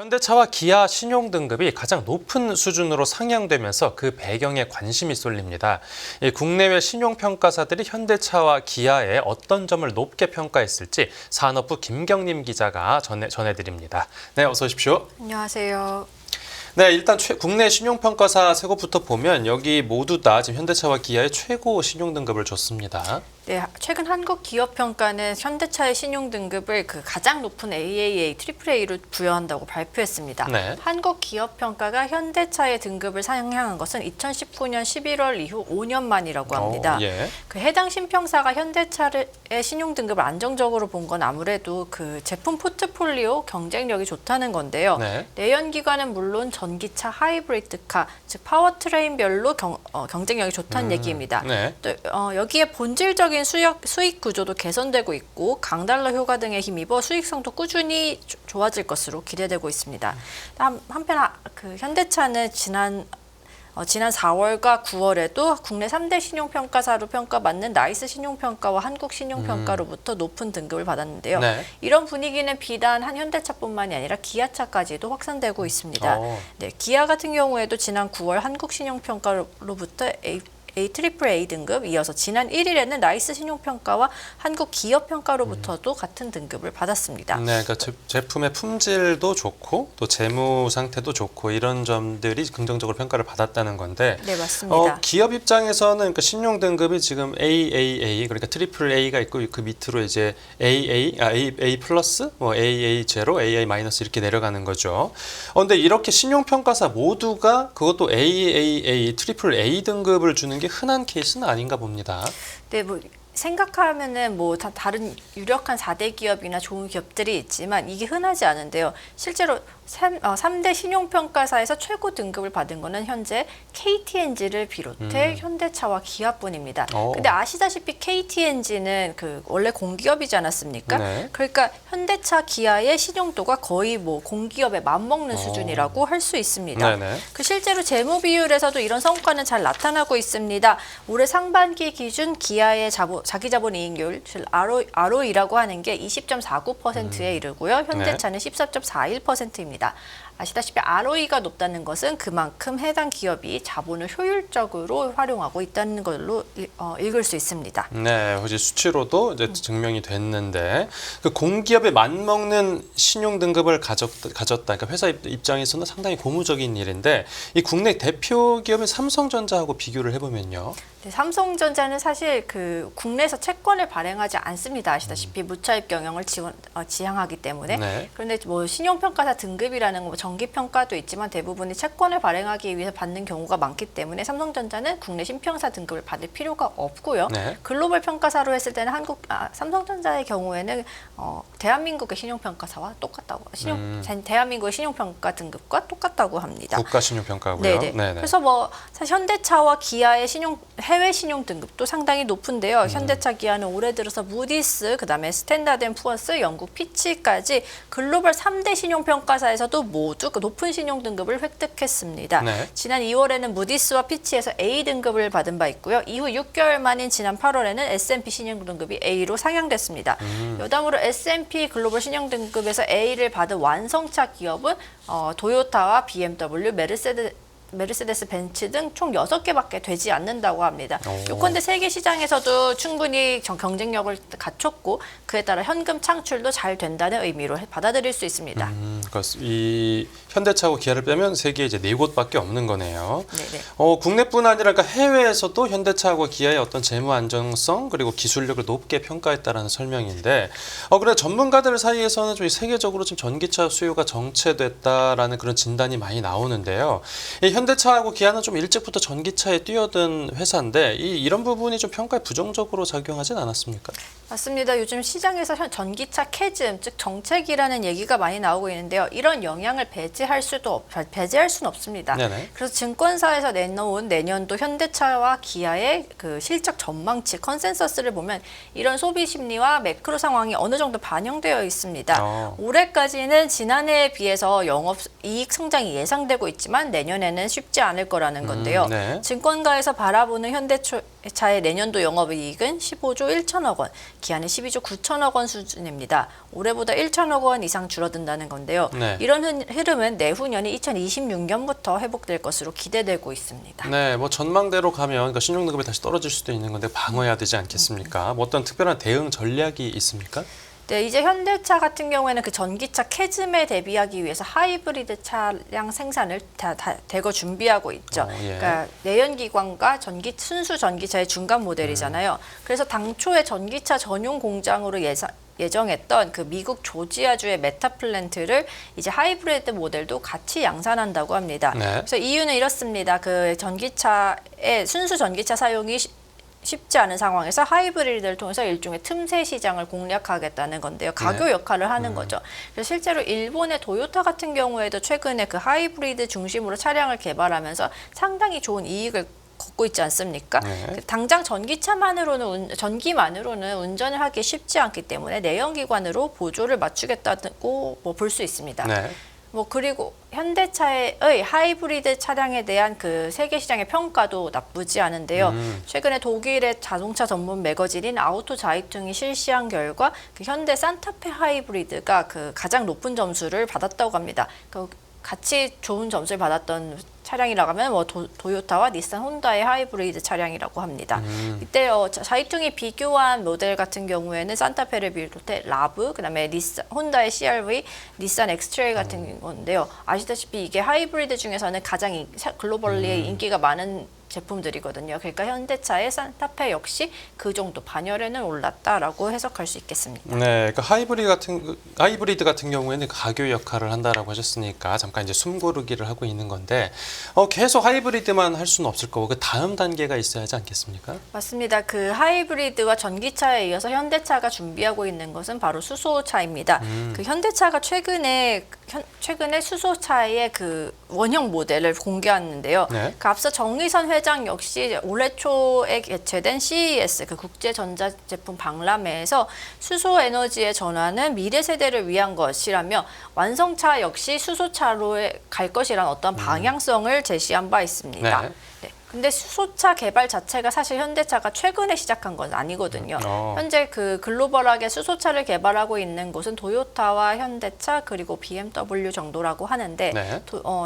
현대차와 기아 신용 등급이 가장 높은 수준으로 상향되면서 그 배경에 관심이 쏠립니다. 국내외 신용평가사들이 현대차와 기아의 어떤 점을 높게 평가했을지 산업부 김경림 기자가 전해드립니다. 네, 어서 오십시오. 안녕하세요. 네, 일단 국내 신용평가사 세 곳부터 보면 여기 모두 다 지금 현대차와 기아의 최고 신용 등급을 줬습니다. 네, 최근 한국기업평가는 현대차의 신용등급을 가장 높은 AAA, AAA로 부여한다고 발표했습니다. 네. 한국기업평가가 현대차의 등급을 상향한 것은 2019년 11월 이후 5년 만이라고 합니다. 예. 해당 신평사가 현대차의 신용등급을 안정적으로 본 건 아무래도 제품 포트폴리오 경쟁력이 좋다는 건데요. 네. 내연기관은 물론 전기차, 하이브리드카, 즉 파워트레인별로 경쟁력이 좋다는 얘기입니다. 네. 또 여기에 본질적인 수익 구조도 개선되고 있고 강달러 효과 등에 힘입어 수익성도 꾸준히 좋아질 것으로 기대되고 있습니다. 한편 현대차는 지난 4월과 9월에도 국내 3대 신용평가사로 평가받는 나이스 신용평가와 한국신용평가로부터 높은 등급을 받았는데요. 네. 이런 분위기는 비단 한 현대차뿐만이 아니라 기아차까지도 확산되고 있습니다. 네, 기아 같은 경우에도 지난 9월 한국신용평가로부터 AAA 등급, 이어서 지난 1일에는 나이스 신용평가와 한국기업평가로부터도 같은 등급을 받았습니다. 네, 그러니까 제품의 품질도 좋고 또 재무 상태도 좋고 이런 점들이 긍정적으로 평가를 받았다는 건데, 네, 맞습니다. 기업 입장에서는 그러니까 신용 등급이 지금 AAA, 그러니까 트리플 A가 있고 그 밑으로 이제 A 플러스, AA 제로, AA 마이너스 이렇게 내려가는 거죠. 근데 이렇게 신용 평가사 모두가 그것도 AAA, 트리플 A 등급을 주는 게 흔한 케이스는 아닌가 봅니다. 네, 생각하면은 다른 유력한 4대 기업이나 좋은 기업들이 있지만 이게 흔하지 않은데요. 실제로 3대 신용평가사에서 최고 등급을 받은 거는 현재 KTNG를 비롯해 현대차와 기아뿐입니다. 근데 아시다시피 KTNG는 원래 공기업이지 않았습니까? 네. 그러니까 현대차, 기아의 신용도가 거의 공기업에 맞먹는 수준이라고 할 수 있습니다. 네네. 실제로 재무 비율에서도 이런 성과는 잘 나타나고 있습니다. 올해 상반기 기준 기아의 자기 자본 이익률, 즉 ROE라고 하는 게 20.49%에 이르고요. 현대차는 14.41%입니다. 아시다시피 ROE가 높다는 것은 그만큼 해당 기업이 자본을 효율적으로 활용하고 있다는 걸로 읽을 수 있습니다. 네, 이제 수치로도 이제 증명이 됐는데 그 공기업에 맞먹는 신용 등급을 가졌다. 그러니까 회사 입장에서는 상당히 고무적인 일인데 이 국내 대표 기업인 삼성전자하고 비교를 해보면요. 네, 삼성전자는 사실 국내에서 채권을 발행하지 않습니다. 아시다시피 무차입 경영을 지향하기 때문에. 네. 그런데 신용평가사 등급이라는 거 정기평가도 있지만 대부분이 채권을 발행하기 위해서 받는 경우가 많기 때문에 삼성전자는 국내 신평사 등급을 받을 필요가 없고요. 네. 글로벌 평가사로 했을 때는 삼성전자의 경우에는 대한민국의 신용평가사와 똑같다고 대한민국의 신용평가 등급과 똑같다고 합니다. 국가 신용평가고요. 네네. 네네. 그래서 사실 현대차와 기아의 해외 신용 등급도 상당히 높은데요. 현대차, 기아는 올해 들어서 무디스, 그다음에 스탠다드앤푸어스, 영국 피치까지 글로벌 3대 신용평가사에서도 모두 높은 신용 등급을 획득했습니다. 네. 지난 2월에는 무디스와 피치에서 A 등급을 받은 바 있고요. 이후 6개월 만인 지난 8월에는 S&P 신용 등급이 A로 상향됐습니다. 여담으로 S&P 글로벌 신용 등급에서 A를 받은 완성차 기업은 도요타와 BMW, 메르세데스 벤츠 등 총 6개밖에 되지 않는다고 합니다. 요컨대 세계 시장에서도 충분히 경쟁력을 갖췄고 그에 따라 현금 창출도 잘 된다는 의미로 받아들일 수 있습니다. 그러니까 이 현대차하고 기아를 빼면 세계에 이제 4곳밖에 없는 거네요. 네네. 국내뿐 아니라 그러니까 해외에서도 현대차하고 기아의 어떤 재무 안정성 그리고 기술력을 높게 평가했다라는 설명인데, 그래 전문가들 사이에서는 좀 세계적으로 좀 전기차 수요가 정체됐다라는 그런 진단이 많이 나오는데요. 이 현대차하고 기아는 좀 일찍부터 전기차에 뛰어든 회사인데 이런 부분이 좀 평가에 부정적으로 작용하진 않았습니까? 맞습니다. 요즘 시장에서 전기차 캐즘, 즉 정책이라는 얘기가 많이 나오고 있는데요. 이런 영향을 배제할 수는 없습니다. 네네. 그래서 증권사에서 내놓은 내년도 현대차와 기아의 실적 전망치 컨센서스를 보면 이런 소비 심리와 매크로 상황이 어느 정도 반영되어 있습니다. 올해까지는 지난해에 비해서 영업 이익 성장이 예상되고 있지만 내년에는 기대는 쉽지 않을 거라는 건데요. 네. 증권가에서 바라보는 현대차의 내년도 영업이익은 15조 1천억 원, 기한은 12조 9천억 원 수준입니다. 올해보다 1천억 원 이상 줄어든다는 건데요. 네. 이런 흐름은 내후년이 2026년부터 회복될 것으로 기대되고 있습니다. 네, 뭐 전망대로 가면 그러니까 신용등급이 다시 떨어질 수도 있는 건데 방어해야 되지 않겠습니까? 뭐 어떤 특별한 대응 전략이 있습니까? 네, 이제 현대차 같은 경우에는 그 전기차 캐즘에 대비하기 위해서 하이브리드 차량 생산을 대거 준비하고 있죠. 예. 그러니까 내연기관과 순수 전기차의 중간 모델이잖아요. 그래서 당초에 전기차 전용 공장으로 예정했던 그 미국 조지아주의 메타 플랜트를 이제 하이브리드 모델도 같이 양산한다고 합니다. 네. 그래서 이유는 이렇습니다. 그 전기차의 순수 전기차 사용이 쉽지 않은 상황에서 하이브리드를 통해서 일종의 틈새 시장을 공략하겠다는 건데요. 가교 역할을 하는 거죠. 그래서 실제로 일본의 도요타 같은 경우에도 최근에 그 하이브리드 중심으로 차량을 개발하면서 상당히 좋은 이익을 걷고 있지 않습니까? 네. 당장 전기만으로는 운전을 하기 쉽지 않기 때문에 내연기관으로 보조를 맞추겠다고 볼 수 있습니다. 네. 그리고 현대차의 하이브리드 차량에 대한 그 세계 시장의 평가도 나쁘지 않은데요. 최근에 독일의 자동차 전문 매거진인 아우토 자이퉁이 실시한 결과 그 현대 산타페 하이브리드가 그 가장 높은 점수를 받았다고 합니다. 같이 좋은 점수를 받았던 차량이라고 하면 도요타와 닛산 혼다의 하이브리드 차량이라고 합니다. 이때 자이퉁이 비교한 모델 같은 경우에는 산타페를 비롯해 라브, 그다음에 혼다의 CR-V, 닛산 엑스트레일 같은 건데요. 아시다시피 이게 하이브리드 중에서는 가장 글로벌리 인기가 많은 제품들이거든요. 그러니까 현대차의 산타페 역시 그 정도 반열에는 올랐다라고 해석할 수 있겠습니다. 네, 그러니까 하이브리드 같은 경우에는 가교 역할을 한다라고 하셨으니까 잠깐 이제 숨고르기를 하고 있는 건데 계속 하이브리드만 할 수는 없을 거고 그 다음 단계가 있어야 하지 않겠습니까? 맞습니다. 그 하이브리드와 전기차에 이어서 현대차가 준비하고 있는 것은 바로 수소차입니다. 그 현대차가 최근에 수소차의 그 원형 모델을 공개했는데요. 네. 그 앞서 정의선 회장 역시 올해 초에 개최된 CES 그 국제 전자제품 박람회에서 수소 에너지의 전환은 미래 세대를 위한 것이라며 완성차 역시 수소차로 갈 것이라는 어떤 방향성을 제시한 바 있습니다. 네. 네. 근데 수소차 개발 자체가 사실 현대차가 최근에 시작한 건 아니거든요. 현재 그 글로벌하게 수소차를 개발하고 있는 곳은 도요타와 현대차 그리고 BMW 정도라고 하는데 네.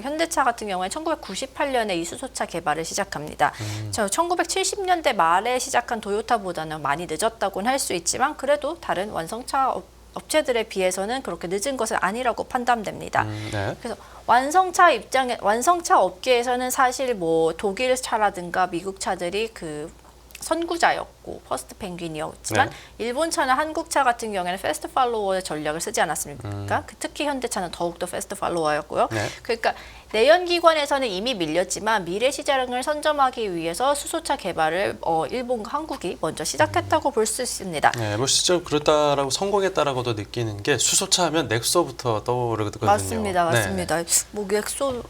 현대차 같은 경우에 1998년에 이 수소차 개발을 시작합니다. 1970년대 말에 시작한 도요타보다는 많이 늦었다고는 할 수 있지만 그래도 다른 완성차 업체들에 비해서는 그렇게 늦은 것은 아니라고 판단됩니다. 네. 그래서 완성차 업계에서는 사실 독일 차라든가 미국 차들이 그 선구자였고 퍼스트 펭귄이었지만 네. 일본 차나 한국 차 같은 경우에는 패스트 팔로워의 전략을 쓰지 않았습니까? 특히 현대차는 더욱더 패스트 팔로워였고요. 네. 그러니까 내연기관에서는 이미 밀렸지만 미래 시장을 선점하기 위해서 수소차 개발을 일본과 한국이 먼저 시작했다고 볼 수 있습니다. 네, 뭐 실제로 그렇다라고 성공했다라고도 느끼는 게 수소차 하면 넥소부터 떠오르거든요. 맞습니다. 맞습니다.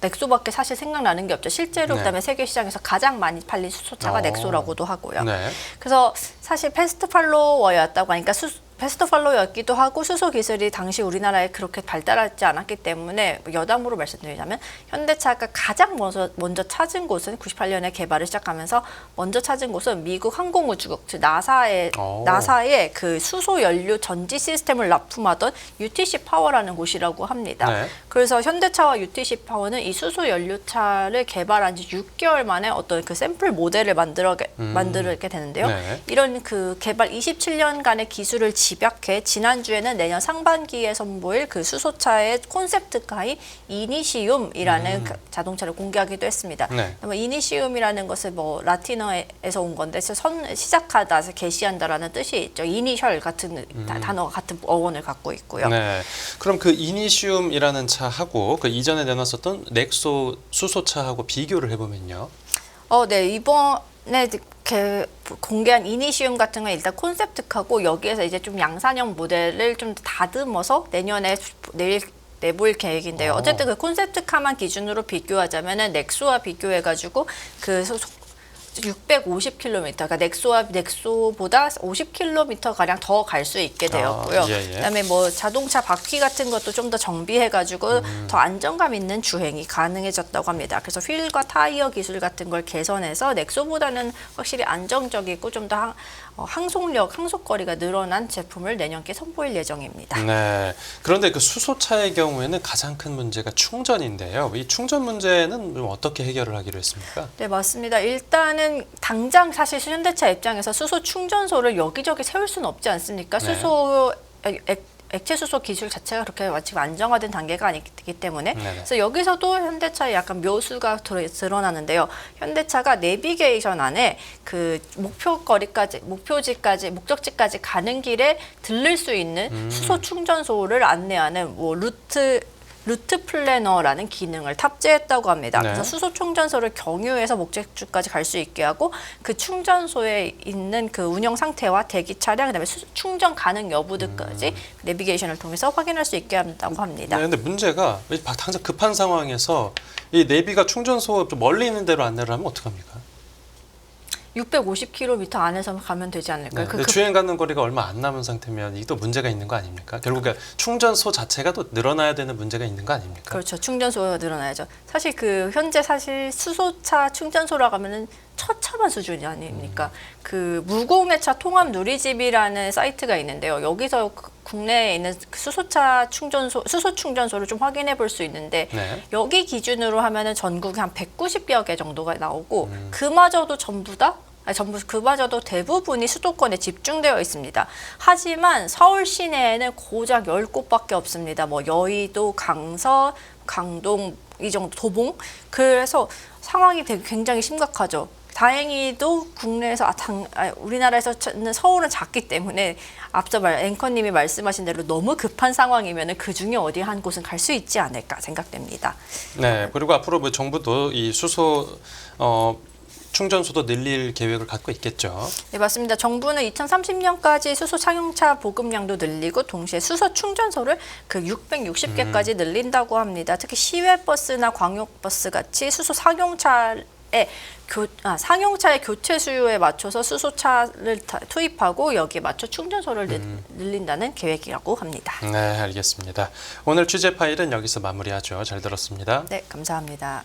넥소밖에 사실 생각나는 게 없죠. 실제로 네. 그다음에 세계 시장에서 가장 많이 팔린 수소차가 넥소라고도 하고요. 네. 그래서 사실 패스트 팔로워였다고 하니까 패스트 팔로우였기도 하고 수소 기술이 당시 우리나라에 그렇게 발달하지 않았기 때문에 여담으로 말씀드리자면 현대차가 가장 먼저 찾은 곳은 98년에 개발을 시작하면서 먼저 찾은 곳은 미국 항공우주국 즉 나사의 그 수소 연료 전지 시스템을 납품하던 UTC 파워라는 곳이라고 합니다. 네. 그래서 현대차와 UTC 파워는 이 수소 연료차를 개발한 지 6개월 만에 어떤 그 샘플 모델을 만들게 되는데요. 네. 이런 그 개발 27년간의 기술을 집약해 지난주에는 내년 상반기에 선보일 그 수소차의 콘셉트카인 이니시움이라는 그 자동차를 공개하기도 했습니다. 네. 이니시움이라는 것은 라틴어에서 온 건데 시작하다, 개시한다라는 뜻이 있죠. 이니셜 같은 단어가 같은 어원을 갖고 있고요. 네. 그럼 그 이니시움이라는 차하고 그 이전에 내놨었던 넥소 수소차하고 비교를 해보면요. 네. 이번에 공개한 이니시움 같은 건 일단 콘셉트카고 여기에서 이제 좀 양산형 모델을 좀 다듬어서 내년에 내볼 계획인데요. 어쨌든 그 콘셉트카만 기준으로 비교하자면은 넥소와 비교해가지고 그 650km, 그러니까 넥소보다 50km 가량 더 갈 수 있게 되었고요. 예. 그다음에 뭐 자동차 바퀴 같은 것도 좀 더 정비해가지고 더 안정감 있는 주행이 가능해졌다고 합니다. 그래서 휠과 타이어 기술 같은 걸 개선해서 넥소보다는 확실히 안정적이고 좀 더 항속거리가 늘어난 제품을 내년께 선보일 예정입니다. 네. 그런데 그 수소차의 경우에는 가장 큰 문제가 충전인데요. 이 충전 문제는 좀 어떻게 해결을 하기로 했습니까? 네, 맞습니다. 일단은 당장 사실 현대차 입장에서 수소 충전소를 여기저기 세울 수는 없지 않습니까? 네. 액체 수소 기술 자체가 그렇게 지금 안정화된 단계가 아니기 때문에 네네. 그래서 여기서도 현대차의 약간 묘수가 드러나는데요. 현대차가 내비게이션 안에 그 목적지까지 가는 길에 들릴 수 있는 수소 충전소를 안내하는 뭐 루트 플래너라는 기능을 탑재했다고 합니다. 네. 그래서 수소 충전소를 경유해서 목적지까지 갈 수 있게 하고 그 충전소에 있는 그 운영 상태와 대기 차량, 그다음에 충전 가능 여부 등까지 내비게이션을 통해서 확인할 수 있게 한다고 합니다. 네, 근데 문제가 당장 급한 상황에서 이 내비가 충전소 좀 멀리 있는 데로 안내를 하면 어떡합니까? 650km 안에서 가면 되지 않을까요? 네, 근데 주행 가는 거리가 얼마 안 남은 상태면 이게 또 문제가 있는 거 아닙니까? 결국에 충전소 자체가 또 늘어나야 되는 문제가 있는 거 아닙니까? 그렇죠. 충전소가 늘어나야죠. 사실 현재 수소차 충전소라고 하면은 처참한 수준이 아닙니까? 그 무공해차 통합 누리집이라는 사이트가 있는데요. 여기서 국내에 있는 수소 충전소를 좀 확인해 볼 수 있는데 네. 여기 기준으로 하면은 전국에 한 190여 개 정도가 나오고 그마저도 그마저도 대부분이 수도권에 집중되어 있습니다. 하지만 서울 시내에는 고작 10곳밖에 없습니다. 뭐 여의도, 강서, 강동 이 정도, 도봉. 그래서 상황이 굉장히 심각하죠. 다행히도 국내에서 우리나라에서는 서울은 작기 때문에 앞서 앵커님이 말씀하신 대로 너무 급한 상황이면 그 중에 어디 한 곳은 갈 수 있지 않을까 생각됩니다. 네. 그리고 앞으로 뭐 정부도 이 수소 충전소도 늘릴 계획을 갖고 있겠죠. 네, 맞습니다. 정부는 2030년까지 수소 상용차 보급량도 늘리고 동시에 수소 충전소를 660개까지 늘린다고 합니다. 특히 시외버스나 광역버스 같이 수소 상용차의 교체 수요에 맞춰서 수소차를 투입하고 여기에 맞춰 충전소를 늘린다는 계획이라고 합니다. 네, 알겠습니다. 오늘 취재 파일은 여기서 마무리하죠. 잘 들었습니다. 네, 감사합니다.